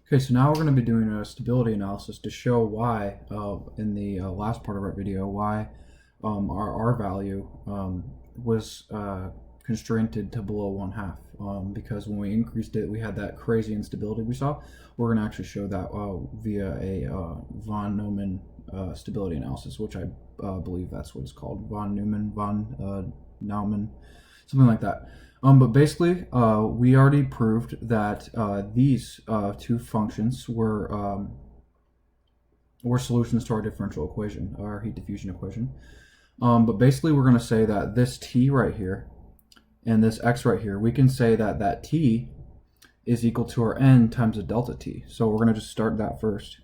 Okay, so now we're going to be doing a stability analysis to show why, in the last part of our video, why our R value was constrained to below 1/2. Because when we increased it, we had that crazy instability we saw. We're going to actually show that via a von Neumann stability analysis, which I believe that's what it's called. Von Neumann, something like that. But basically, we already proved that these two functions were solutions to our differential equation, our heat diffusion equation. But basically, we're going to say that this t right here and this x right here, we can say that that t is equal to our n times a delta t. So we're going to just start that first.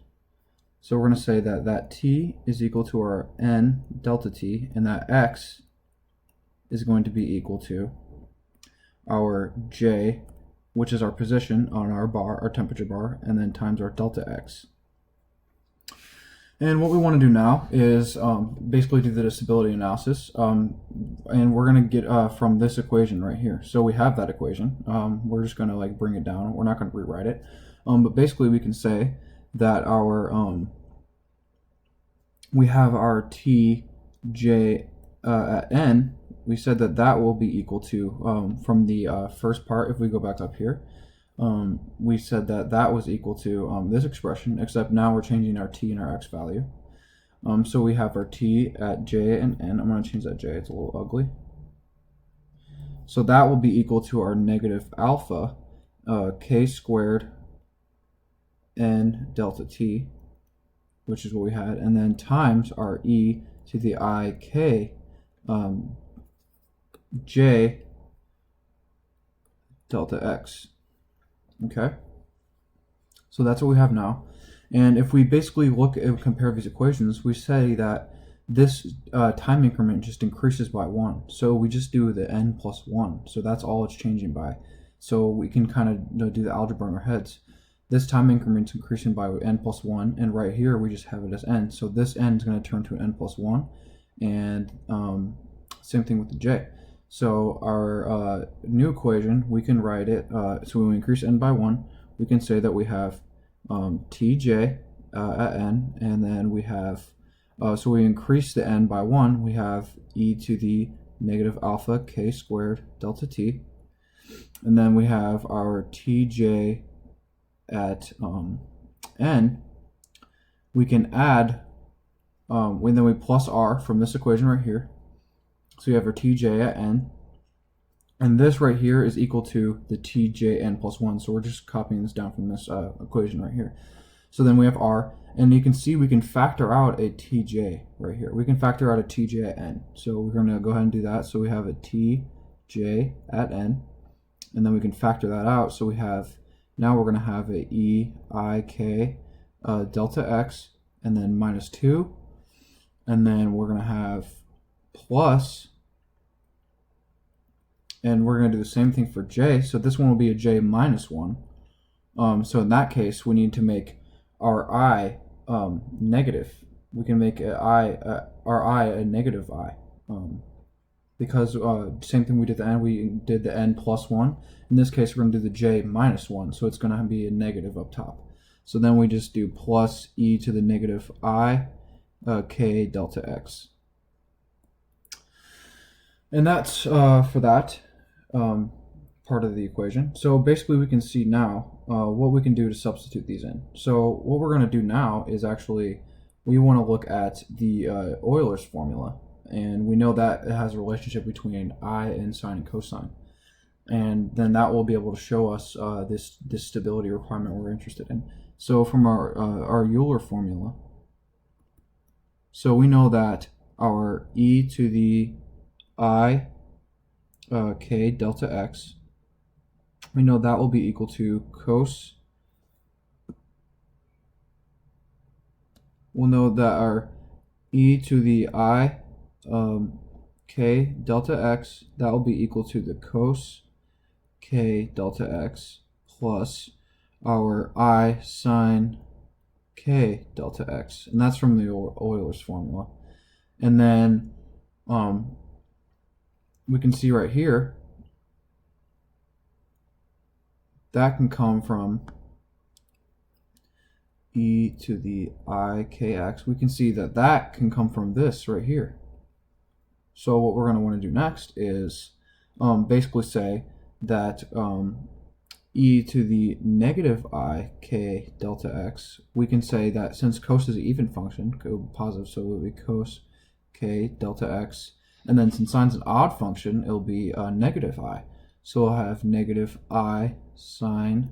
So we're going to say that that t is equal to our n delta t, and that x is going to be equal to our j, which is our position on our bar, our temperature bar, and then times our delta x. And what we want to do now is basically do the stability analysis, and we're going to get from this equation right here. So we have that equation. We're just going to like bring it down. We're not going to rewrite it, but basically we can say that our we have our t j at n. We said that that will be equal to, from the first part, if we go back up here, we said that that was equal to this expression, except now we're changing our t and our x value. So we have our t at j and n. I'm going to change that j, it's a little ugly. So that will be equal to our negative alpha k squared n delta t, which is what we had, and then times our e to the I k j delta x. Okay, so that's what we have now. And if we basically look and compare these equations, we say that this time increment just increases by 1. So we just do the n plus 1. So that's all it's changing by. So we can kind of do the algebra in our heads. This time increment is increasing by n plus 1, and right here we just have it as n. So this n is going to turn to an n plus 1, and same thing with the j. So our new equation, we can write it, so when we increase n by 1, we can say that we have tj at n, and then we have, so we increase the n by 1, we have e to the negative alpha k squared delta t, and then we have our tj at n. We can add, and then we plus r from this equation right here. So you have our tj at n, and this right here is equal to the tjn plus 1. So we're just copying this down from this equation right here. So then we have r, and you can see we can factor out a tj right here. We can factor out a tj at n. So we're going to go ahead and do that. So we have a tj at n, and then we can factor that out. So we have, now we're going to have a e I k delta x, and then minus 2, and then we're going to have plus, and we're going to do the same thing for j. So this one will be a j minus 1. So in that case, we need to make our I negative. We can make our I a negative I. Because same thing we did the n, we did the n plus 1. In this case, we're going to do the j minus 1. So it's going to be a negative up top. So then we just do plus e to the negative I k delta x. And that's for that part of the equation. So basically we can see now what we can do to substitute these in. So what we're going to do now is actually, we want to look at the Euler's formula. And we know that it has a relationship between I and sine and cosine. And then that will be able to show us this stability requirement we're interested in. So from our Euler formula, so we know that our e to the I k delta x, we know that will be equal to cos, we'll know that our e to the I k delta x, that will be equal to the cos k delta x plus our I sine k delta x, and that's from the Euler's formula. And then we can see right here that can come from e to the I kx, we can see that that can come from this right here. So what we're going to want to do next is basically say that e to the negative I k delta x, we can say that since cos is an even function, go positive, so it will be cos k delta x, and then since sine's an odd function, it'll be negative I. So we'll have negative I sine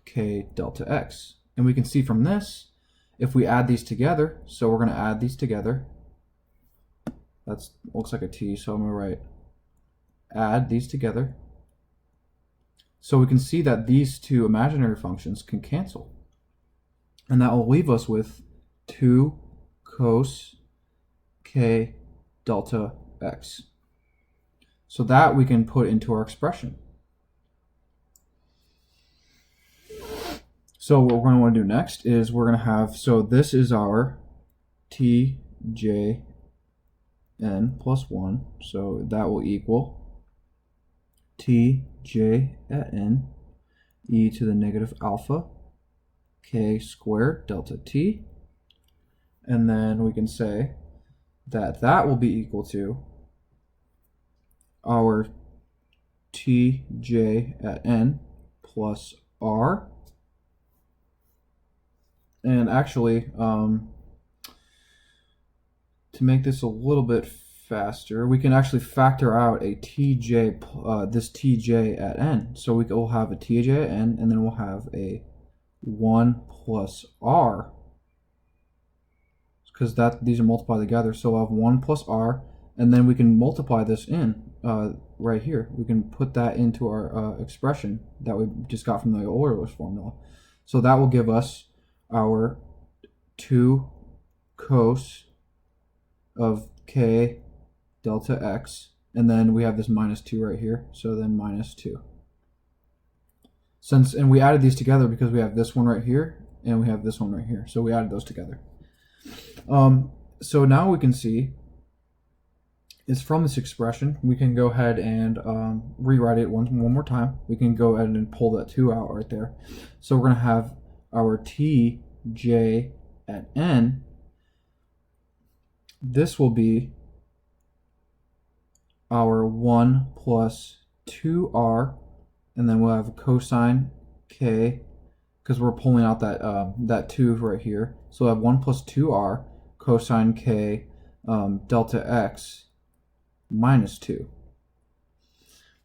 k delta x. And we can see from this, if we add these together, so we're going to add these together. That looks like a t, so I'm going to write add these together. So we can see that these two imaginary functions can cancel. And that will leave us with 2 cos k delta x. So that we can put into our expression. So what we're going to want to do next is we're going to have, so this is our tjn plus 1. So that will equal tj at n e to the negative alpha k squared delta t. And then we can say that that will be equal to our tj at n plus r. And actually, to make this a little bit faster, we can actually factor out a tj, this tj at n. So we'll have a tj at n, and then we'll have a 1 plus r, because these are multiplied together. So we'll have 1 plus r, and then we can multiply this in right here. We can put that into our expression that we just got from the Euler's formula. So that will give us our 2 cos of k delta x, and then we have this minus 2 right here, so then minus 2. And we added these together because we have this one right here and we have this one right here, so we added those together. So now we can see is from this expression we can go ahead and rewrite it one more time. We can go ahead and pull that 2 out right there. So we're going to have our tj at n. This will be our 1 plus 2r, and then we'll have cosine k, because we're pulling out that 2 right here. So we'll have 1 plus 2r cosine k delta x minus 2.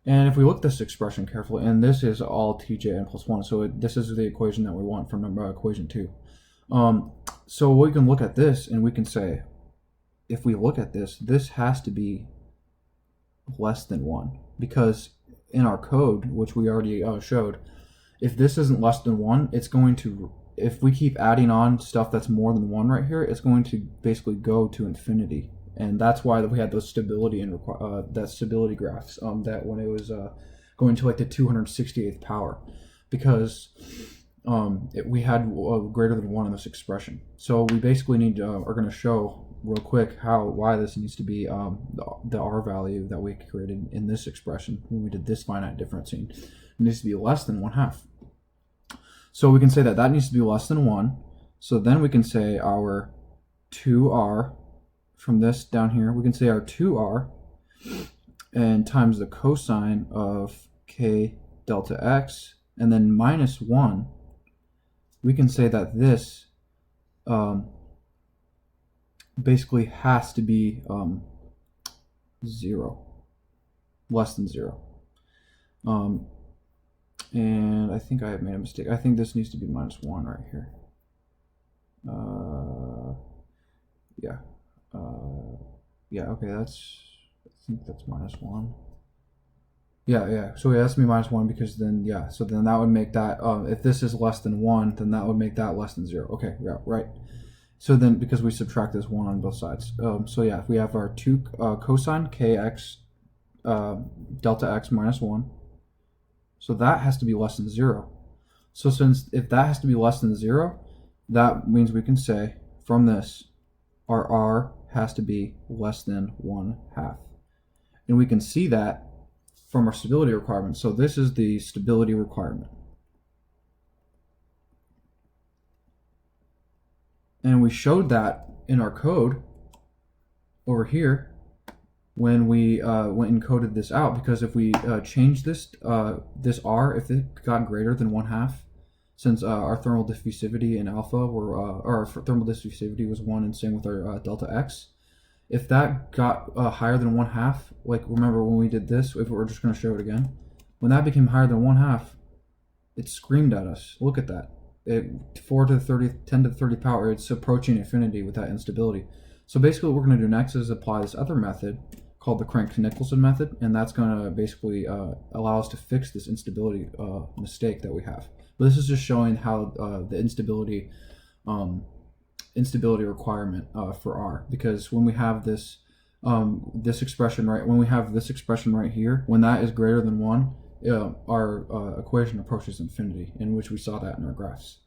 And if we look at this expression carefully, and this is all tjn plus 1, so this is the equation that we want from equation 2. So we can look at this and we can say, if we look at this, this has to be less than 1, because in our code, which we already showed, if this isn't less than 1, it's going to, if we keep adding on stuff that's more than 1 right here, it's going to basically go to infinity. And that's why we had those stability and that stability graphs that when it was going to like the 268th power, because we had greater than 1 in this expression. So we basically are going to show real quick why this needs to be the r value that we created in this expression when we did this finite differencing. It needs to be less than 1/2. So we can say that needs to be less than 1. So then we can say our 2r from this down here, we can say our 2r and times the cosine of k delta x, and then minus 1. We can say that this basically has to be 0, less than 0. And I think I have made a mistake. I think this needs to be minus 1 right here. Yeah. Yeah, okay, I think that's minus 1. Yeah, so it has to be minus 1, because then, yeah, so then that would make that, if this is less than 1, then that would make that less than 0. Okay, yeah, right. So then, because we subtract this 1 on both sides. So yeah, if we have our 2 cosine kx delta x minus 1, so that has to be less than 0. So if that has to be less than 0, that means we can say from this, our r has to be less than 1/2. And we can see that from our stability requirement. So this is the stability requirement. And we showed that in our code over here when we went and coded this out, because if we change this this r, if it got greater than 1/2, since our thermal diffusivity in alpha were or our thermal diffusivity was 1, and same with our delta x, if that got higher than 1/2, like remember when we did this, if we're just going to show it again, when that became higher than 1/2, it screamed at us. Look at that. 4 to the 30, 10 to the 30 power, it's approaching infinity with that instability. So basically what we're going to do next is apply this other method called the Crank-Nicholson method, and that's going to basically allow us to fix this instability mistake that we have. But this is just showing how the instability requirement for R, because when we have this this expression right here, when that is greater than 1, our equation approaches infinity, in which we saw that in our graphs.